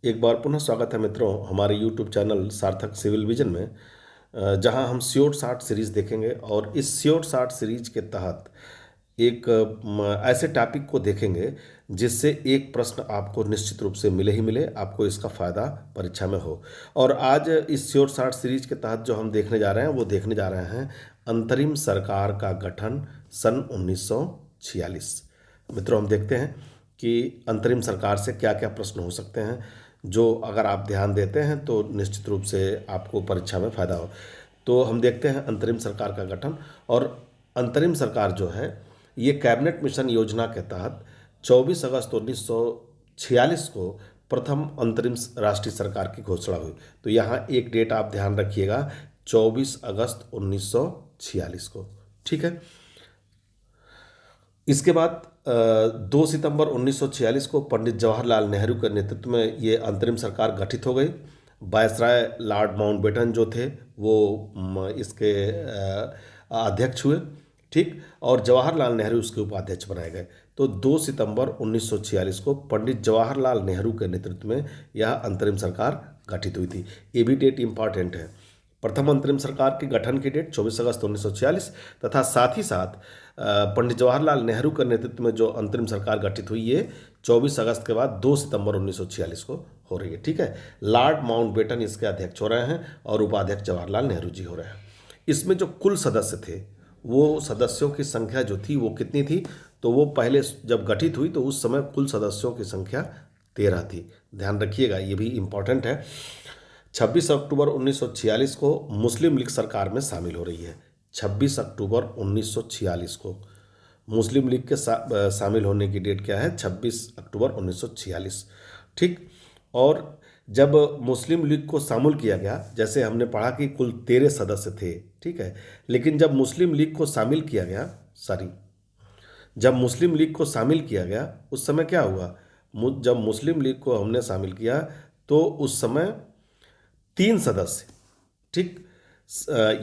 एक बार पुनः स्वागत है मित्रों हमारे YouTube चैनल सार्थक सिविल विजन में, जहां हम श्योर शार्ट सीरीज देखेंगे। और इस श्योर शार्ट सीरीज के तहत एक ऐसे टॉपिक को देखेंगे जिससे एक प्रश्न आपको निश्चित रूप से मिले ही मिले, आपको इसका फायदा परीक्षा में हो। और आज इस श्योर शार्ट सीरीज के तहत जो हम देखने जा रहे हैं वो देखने जा रहे हैं अंतरिम सरकार का गठन सन 1946। मित्रों, हम देखते हैं कि अंतरिम सरकार से क्या क्या प्रश्न हो सकते हैं जो अगर आप ध्यान देते हैं तो निश्चित रूप से आपको परीक्षा में फायदा हो। तो हम देखते हैं अंतरिम सरकार का गठन। और अंतरिम सरकार जो है ये कैबिनेट मिशन योजना के तहत 24 अगस्त 1946 को प्रथम अंतरिम राष्ट्रीय सरकार की घोषणा हुई। तो यहाँ एक डेट आप ध्यान रखिएगा, 24 अगस्त 1946 को। ठीक है। इसके बाद 2 सितंबर 1946 को पंडित जवाहरलाल नेहरू के नेतृत्व में ये अंतरिम सरकार गठित हो गई। वायसराय लॉर्ड माउंटबेटन जो थे वो इसके अध्यक्ष हुए। ठीक। और जवाहरलाल नेहरू उसके उपाध्यक्ष बनाए गए। तो 2 सितंबर 1946 को पंडित जवाहरलाल नेहरू के नेतृत्व में यह अंतरिम सरकार गठित हुई थी। ये भी डेट इंपॉर्टेंट है। प्रथम अंतरिम सरकार के गठन की डेट 24 अगस्त 1946 तथा साथ ही साथ पंडित जवाहरलाल नेहरू के नेतृत्व में जो अंतरिम सरकार गठित हुई ये 24 अगस्त के बाद 2 सितंबर 1946 को हो रही है। ठीक है। लॉर्ड माउंटबेटन इसके अध्यक्ष हो रहे हैं और उपाध्यक्ष जवाहरलाल नेहरू जी हो रहे हैं। इसमें जो कुल सदस्य थे वो सदस्यों की संख्या जो थी वो कितनी थी, तो वो पहले जब गठित हुई तो उस समय कुल सदस्यों की संख्या 13 थी। ध्यान रखिएगा, ये भी इम्पॉर्टेंट है। 26 अक्टूबर 1946 को मुस्लिम लीग सरकार में शामिल हो रही है। 26 अक्टूबर 1946 को मुस्लिम लीग के शामिल होने की डेट क्या है? 26 अक्टूबर 1946। ठीक। और जब मुस्लिम लीग को शामिल किया गया, जैसे हमने पढ़ा कि कुल 13 सदस्य थे, ठीक है, लेकिन जब मुस्लिम लीग को शामिल किया गया, जब मुस्लिम लीग को शामिल किया गया उस समय क्या हुआ? जब मुस्लिम लीग को हमने शामिल किया तो उस समय 3 सदस्य, ठीक,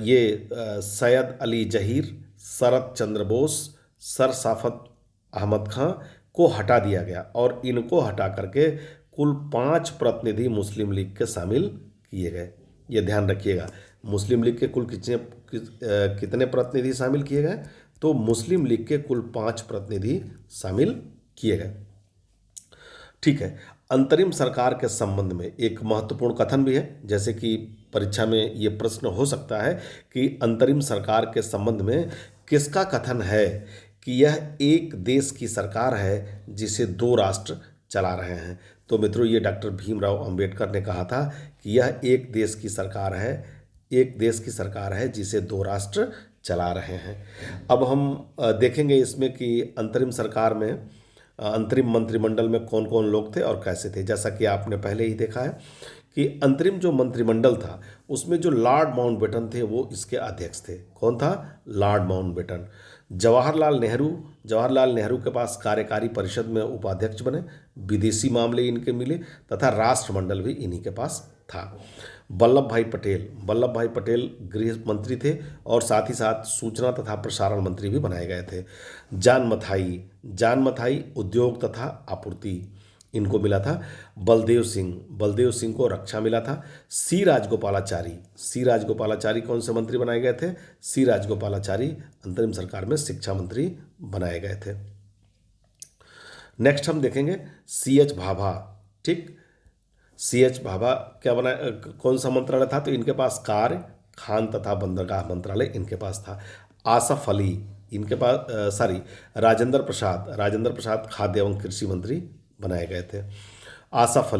ये सैयद अली जहीर, शरद चंद्र बोस, सर साफत अहमद खां को हटा दिया गया और इनको हटा करके कुल 5 प्रतिनिधि मुस्लिम लीग के शामिल किए गए। ये ध्यान रखिएगा, मुस्लिम लीग के कुल कितने प्रतिनिधि शामिल किए गए? तो मुस्लिम लीग के कुल 5 प्रतिनिधि शामिल किए गए। ठीक है। अंतरिम सरकार के संबंध में एक महत्वपूर्ण कथन भी है, जैसे कि परीक्षा में ये प्रश्न हो सकता है कि अंतरिम सरकार के संबंध में किसका कथन है कि यह एक देश की सरकार है जिसे 2 राष्ट्र चला रहे हैं। तो मित्रों, ये डॉक्टर भीमराव अंबेडकर ने कहा था कि यह एक देश की सरकार है, एक देश की सरकार है जिसे 2 राष्ट्र चला रहे हैं। अब हम देखेंगे इसमें कि अंतरिम सरकार में अंतरिम मंत्रिमंडल में कौन कौन लोग थे और कैसे थे। जैसा कि आपने पहले ही देखा है कि अंतरिम जो मंत्रिमंडल था उसमें जो लॉर्ड माउंटबेटन थे वो इसके अध्यक्ष थे। कौन था? Lord Mountbatten. जवाहरलाल नेहरू के पास कार्यकारी परिषद में उपाध्यक्ष बने, विदेशी मामले इनके मिले तथा राष्ट्रमंडल भी इन्हीं के पास था। वल्लभ भाई पटेल गृह मंत्री थे और साथ ही साथ सूचना तथा प्रसारण मंत्री भी बनाए गए थे। जान मथाई उद्योग तथा आपूर्ति इनको मिला था। बलदेव सिंह को रक्षा मिला था। सी राजगोपालाचारी कौन से मंत्री बनाए गए थे? सी राजगोपालाचारी अंतरिम सरकार में शिक्षा मंत्री बनाए गए थे। नेक्स्ट हम देखेंगे CH भाभा। ठीक। CH भाभा क्या बनाए, कौन सा मंत्रालय था? तो इनके पास कार्य, खान तथा बंदरगाह मंत्रालय इनके पास था। आसफ अली इनके पास राजेंद्र प्रसाद खाद्य एवं कृषि मंत्री बनाए गए थे। आसफ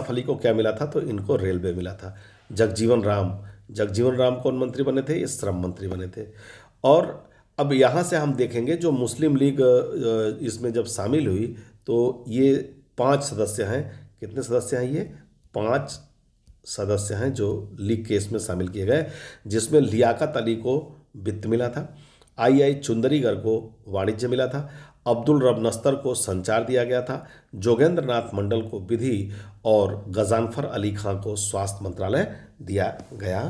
अली को क्या मिला था? तो इनको रेलवे मिला था। जगजीवन राम कौन मंत्री बने थे? ये श्रम मंत्री बने थे। और अब यहाँ से हम देखेंगे जो मुस्लिम लीग इसमें जब शामिल हुई तो ये 5 सदस्य हैं। कितने सदस्य हैं? ये 5 सदस्य हैं जो लीग के इसमें शामिल किए गए, जिसमें लियाकत अली को वित्त मिला था, आई चुंदरीगर को वाणिज्य मिला था, अब्दुल रब नस्तर को संचार दिया गया था, जोगेंद्र नाथ मंडल को विधि और गजानफर अली खां को स्वास्थ्य मंत्रालय दिया गया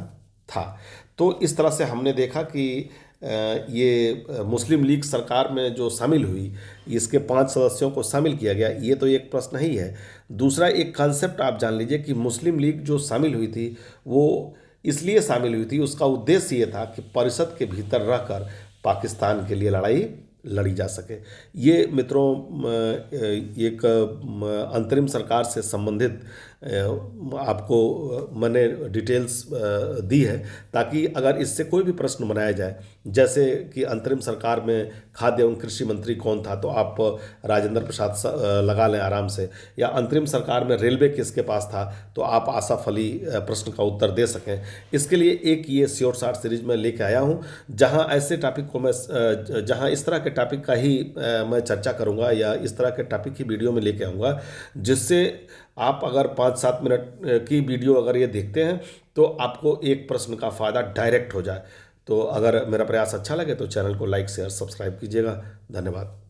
था। तो इस तरह से हमने देखा कि ये मुस्लिम लीग सरकार में जो शामिल हुई, इसके 5 सदस्यों को शामिल किया गया, ये तो एक प्रश्न ही है। दूसरा एक कॉन्सेप्ट आप जान लीजिए कि मुस्लिम लीग जो शामिल हुई थी वो इसलिए शामिल हुई थी, उसका उद्देश्य ये था कि परिषद के भीतर रहकर पाकिस्तान के लिए लड़ाई लड़ी जा सके। ये मित्रों एक अंतरिम सरकार से संबंधित आपको मैंने डिटेल्स दी है, ताकि अगर इससे कोई भी प्रश्न बनाया जाए, जैसे कि अंतरिम सरकार में खाद्य एवं कृषि मंत्री कौन था, तो आप राजेंद्र प्रसाद लगा लें आराम से, या अंतरिम सरकार में रेलवे किसके पास था, तो आप आसफ अली प्रश्न का उत्तर दे सकें। इसके लिए एक ये श्योर शॉर्ट सीरीज में लेके आया हूँ, जहाँ ऐसे टॉपिक को मैं जहाँ इस तरह के टॉपिक का ही मैं चर्चा करूँगा, या इस तरह के टॉपिक की वीडियो में लेके आऊँगा, जिससे आप अगर 5-7 मिनट की वीडियो अगर ये देखते हैं तो आपको एक प्रश्न का फ़ायदा डायरेक्ट हो जाए। तो अगर मेरा प्रयास अच्छा लगे तो चैनल को लाइक शेयर सब्सक्राइब कीजिएगा। धन्यवाद।